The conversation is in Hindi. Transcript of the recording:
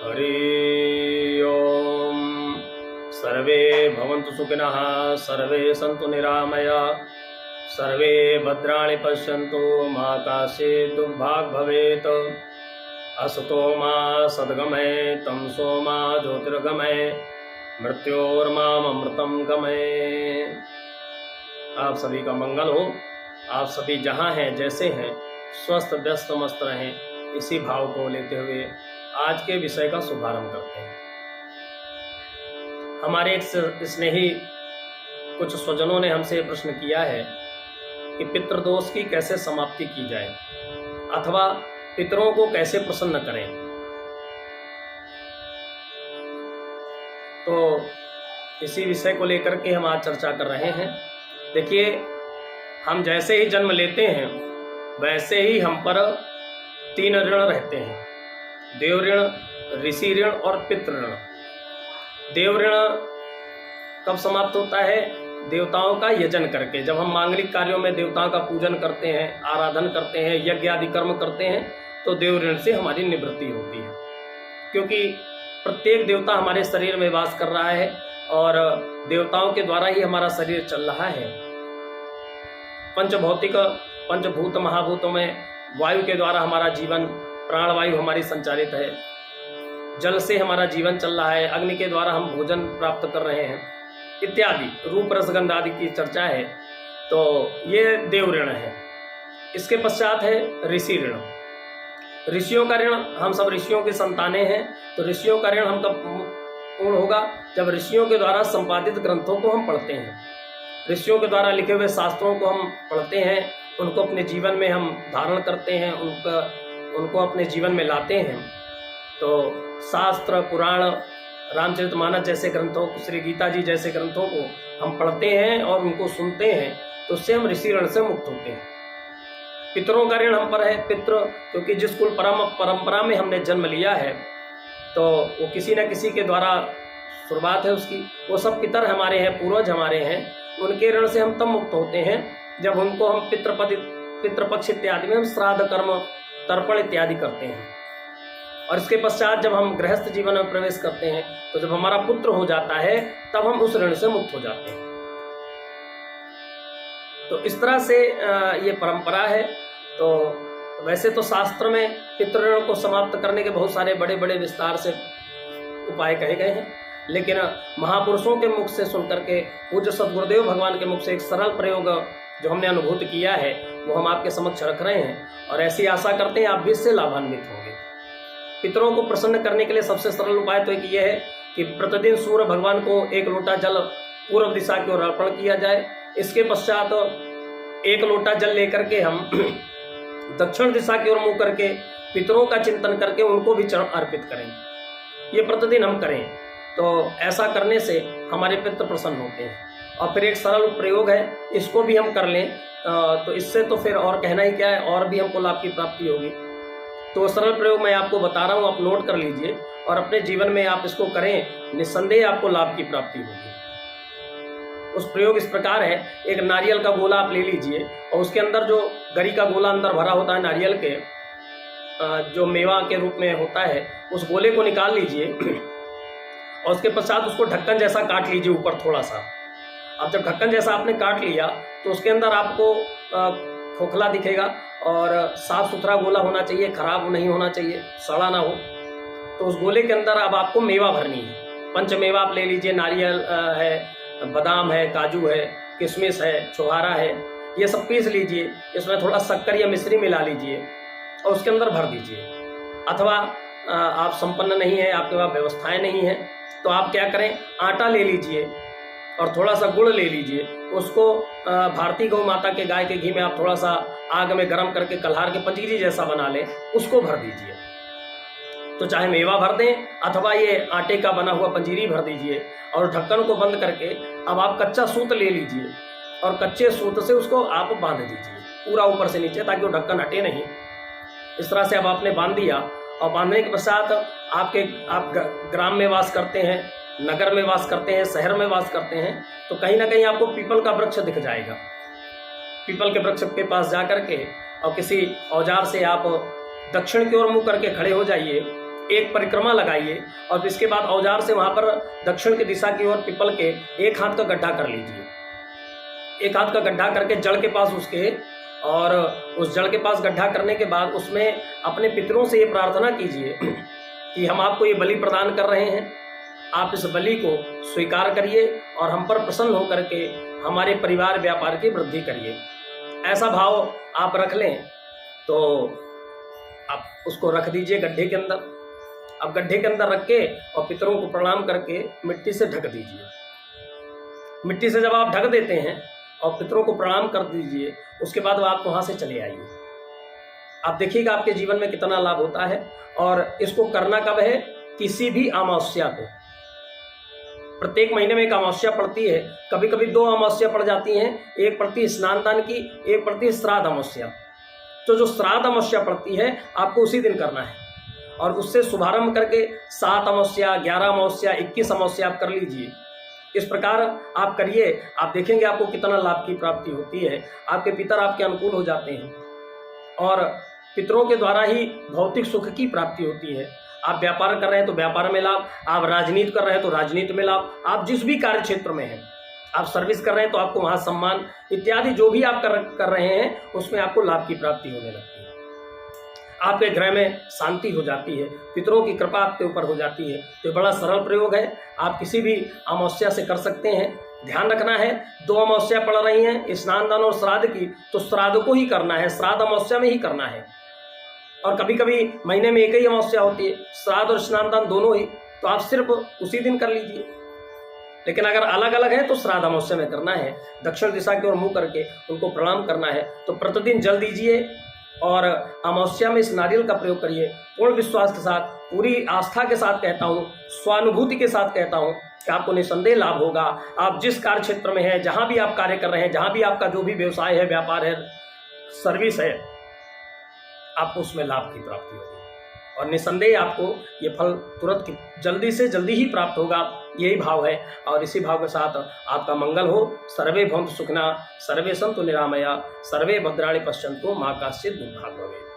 हरि ओम। सर्वे भवन्तु सुखिनः, सर्वे सन्तु निरामया, सर्वे भद्राणि पश्यन्तु, मा कश्चित् दुर्भाग् भवेत्। असतो मा सद्गमय, तमसो मा ज्योतिर्गमय, मृत्योर्मामृतं गमय। आप सभी का मंगल हो। आप सभी जहाँ हैं, जैसे हैं, स्वस्थ व्यस्त मस्त रहें, इसी भाव को लेते हुए आज के विषय का शुभारंभ करते हैं। हमारे एक स्नेही कुछ स्वजनों ने हमसे प्रश्न किया है कि पितृदोष की कैसे समाप्ति की जाए अथवा पितरों को कैसे प्रसन्न करें। तो इसी विषय को लेकर के हम आज चर्चा कर रहे हैं। देखिए, हम जैसे ही जन्म लेते हैं वैसे ही हम पर 3 ऋण रहते हैं: देव ऋण, ऋषि ऋण और पितृ ऋण। देव ऋण कब समाप्त होता है? देवताओं का यजन करके। जब हम मांगलिक कार्यों में देवताओं का पूजन करते हैं, आराधन करते हैं, यज्ञ आदि कर्म करते हैं, तो देव ऋण से हमारी निवृत्ति होती है। क्योंकि प्रत्येक देवता हमारे शरीर में वास कर रहा है और देवताओं के द्वारा ही हमारा शरीर चल रहा है। पंचभौतिक पंचभूत महाभूतों में वायु के द्वारा हमारा जीवन, प्राणवायु हमारी संचालित है। जल से हमारा जीवन चल रहा है। अग्नि के द्वारा हम भोजन प्राप्त कर रहे हैं इत्यादि। रूप रसगंध आदि की चर्चा है। तो ये देव ऋण है। इसके पश्चात है ऋषि ऋण। ऋषियों का ऋण, हम सब ऋषियों की संतानें हैं, तो ऋषियों का ऋण हम कब पूर्ण होगा? जब ऋषियों के द्वारा संपादित ग्रंथों को हम पढ़ते हैं, ऋषियों के द्वारा लिखे हुए शास्त्रों को हम पढ़ते हैं, उनको अपने जीवन में हम धारण करते हैं, उनको अपने जीवन में लाते हैं। तो शास्त्र, पुराण, रामचरितमानस जैसे ग्रंथों, श्री गीता जी जैसे ग्रंथों को हम पढ़ते हैं और उनको सुनते हैं, तो उससे हम ऋषि ऋण से मुक्त होते हैं। पितरों का ऋण हम पर है। पितृ, क्योंकि जिस कुल परंपरा में हमने जन्म लिया है, तो वो किसी न किसी के द्वारा शुरुआत है उसकी। वो सब पितर हमारे हैं, पूर्वज हमारे हैं। उनके ऋण से हम तब मुक्त होते हैं जब उनको हम पितृपक्ष इत्यादि में हम श्राद्ध कर्म, तर्पण इत्यादि करते हैं। और इसके पश्चात जब हम गृहस्थ जीवन में प्रवेश करते हैं, तो जब हमारा पुत्र हो जाता है, तब हम उस ऋण से मुक्त हो जाते हैं। तो इस तरह से ये परंपरा है। तो वैसे तो शास्त्र में पितृ ऋण को समाप्त करने के बहुत सारे बड़े बड़े विस्तार से उपाय कहे गए हैं, लेकिन महापुरुषों के मुख से सुनकर के, पूज्य सद्गुरुदेव भगवान के मुख से एक सरल प्रयोग जो हमने अनुभूत किया है, वो हम आपके समक्ष रख रहे हैं और ऐसी आशा करते हैं आप भी इससे लाभान्वित होंगे। पितरों को प्रसन्न करने के लिए सबसे सरल उपाय तो एक ये है कि प्रतिदिन सूर्य भगवान को 1 लोटा जल पूर्व दिशा की ओर अर्पण किया जाए। इसके पश्चात 1 लोटा जल लेकर के हम दक्षिण दिशा की ओर मुंह करके पितरों का चिंतन करके उनको भी चरण अर्पित करें। ये प्रतिदिन हम करें, तो ऐसा करने से हमारे पितृ प्रसन्न होते हैं। और फिर एक सरल प्रयोग है, इसको भी हम कर लें तो इससे तो फिर और कहना ही क्या है, और भी हमको लाभ की प्राप्ति होगी। तो सरल प्रयोग मैं आपको बता रहा हूँ, आप नोट कर लीजिए और अपने जीवन में आप इसको करें, निस्संदेह आपको लाभ की प्राप्ति होगी। उस प्रयोग इस प्रकार है, एक नारियल का गोला आप ले लीजिए और उसके अंदर जो गरी का गोला अंदर भरा होता है नारियल के, जो मेवा के रूप में होता है, उस गोले को निकाल लीजिए और उसके पश्चात उसको ढक्कन जैसा काट लीजिए ऊपर थोड़ा सा। अब जब ढक्कन जैसा आपने काट लिया तो उसके अंदर आपको खोखला दिखेगा और साफ सुथरा गोला होना चाहिए, खराब नहीं होना चाहिए, सड़ा ना हो। तो उस गोले के अंदर अब आपको मेवा भरनी है। पंचमेवा आप ले लीजिए, नारियल है, बादाम है, काजू है, किशमिश है, छुहारा है, ये सब पीस लीजिए। इसमें थोड़ा शक्कर या मिश्री मिला लीजिए और उसके अंदर भर दीजिए। अथवा आप संपन्न नहीं है, आपके पास व्यवस्थाएं नहीं है, तो आप क्या करें, आटा ले लीजिए और थोड़ा सा गुड़ ले लीजिए। उसको भारतीय गौ माता के गाय के घी में आप थोड़ा सा आग में गर्म करके कल्हार के पंजीरी जैसा बना लें, उसको भर दीजिए। तो चाहे मेवा भर दें अथवा ये आटे का बना हुआ पंजीरी भर दीजिए और ढक्कन को बंद करके अब आप कच्चा सूत ले लीजिए और कच्चे सूत से उसको आप बांध दीजिए पूरा ऊपर से नीचे, ताकि वो ढक्कन हटे नहीं। इस तरह से अब आपने बांध दिया और बांधने के पश्चात आप ग्राम में वास करते हैं, नगर में वास करते हैं, शहर में वास करते हैं, तो कहीं ना कहीं आपको पीपल का वृक्ष दिख जाएगा। पीपल के वृक्ष के पास जा करके और किसी औजार से आप दक्षिण की ओर मुंह करके खड़े हो जाइए एक परिक्रमा लगाइए और इसके बाद औजार से वहां पर दक्षिण की दिशा की ओर पीपल के एक हाथ का गड्ढा कर लीजिए। एक हाथ का गड्ढा करके जड़ के पास उसके, और उस जड़ के पास गड्ढा करने के बाद उसमें अपने पितरों से ये प्रार्थना कीजिए कि हम आपको ये बलि प्रदान कर रहे हैं, आप इस बलि को स्वीकार करिए और हम पर प्रसन्न होकर के हमारे परिवार व्यापार की वृद्धि करिए। ऐसा भाव आप रख लें तो आप उसको रख दीजिए गड्ढे के अंदर। अब गड्ढे के अंदर रख के और पितरों को प्रणाम करके मिट्टी से ढक दीजिए। मिट्टी से जब आप ढक देते हैं और पितरों को प्रणाम कर दीजिए, उसके बाद आप वहां से चले आइए। आप देखिएगा आपके जीवन में कितना लाभ होता है। और इसको करना कब है? किसी भी अमावस्या को। प्रत्येक महीने में एक अमावस्या पड़ती है, कभी कभी 2 अमावस्या पड़ जाती हैं, एक पड़ती है स्नान दान की, एक पड़ती है श्राद्ध अमावस्या। तो जो श्राद्ध अमावस्या पड़ती है आपको उसी दिन करना है, और उससे शुभारंभ करके 7 अमावस्या, 11 अमावस्या, 21 अमावस्या आप कर लीजिए। इस प्रकार आप करिए, आप देखेंगे आपको कितना लाभ की प्राप्ति होती है। आपके पितर आपके अनुकूल हो जाते हैं और पितरों के द्वारा ही भौतिक सुख की प्राप्ति होती है। आप व्यापार कर रहे हैं तो व्यापार में लाभ, आप राजनीति कर रहे हैं तो राजनीति में लाभ, आप जिस भी कार्य क्षेत्र में हैं, आप सर्विस कर रहे हैं तो आपको वहाँ सम्मान इत्यादि जो भी आप कर रहे हैं उसमें आपको लाभ की प्राप्ति होने लगती है। आपके ग्रह में शांति हो जाती है, पितरों की कृपा आपके ऊपर हो जाती है। तो बड़ा सरल प्रयोग है, आप किसी भी अमावस्या से कर सकते हैं। ध्यान रखना है 2 अमावस्या पड़ रही हैं, स्नान दान और श्राद्ध की, तो श्राद्ध को ही करना है, श्राद्ध अमावस्या में ही करना है। और कभी कभी महीने में एक ही अमावस्या होती है, श्राद्ध और स्नान दान दोनों ही, तो आप सिर्फ उसी दिन कर लीजिए। लेकिन अगर अलग अलग है तो श्राद्ध अमावस्या में करना है, दक्षिण दिशा की ओर मुंह करके उनको प्रणाम करना है। तो प्रतिदिन जल दीजिए और अमावस्या में इस नारियल का प्रयोग करिए। पूर्ण विश्वास के साथ, पूरी आस्था के साथ कहता हूँ, स्वानुभूति के साथ कहता हूँ कि आपको निसंदेह लाभ होगा। आप जिस कार्य क्षेत्र में हैं, जहाँ भी आप कार्य कर रहे हैं, जहाँ भी आपका जो भी व्यवसाय है, व्यापार है, सर्विस है, आपको उसमें लाभ की प्राप्ति होगी और निसंदेह आपको ये फल तुरंत जल्दी से जल्दी ही प्राप्त होगा। यही भाव है और इसी भाव के साथ आपका मंगल हो। सर्वे भवन्तु सुखिनः, सर्वे सन्तु निरामया, सर्वे भद्राणि पश्यन्तु, मा कश्चित् दुर्भाग् भवेत्।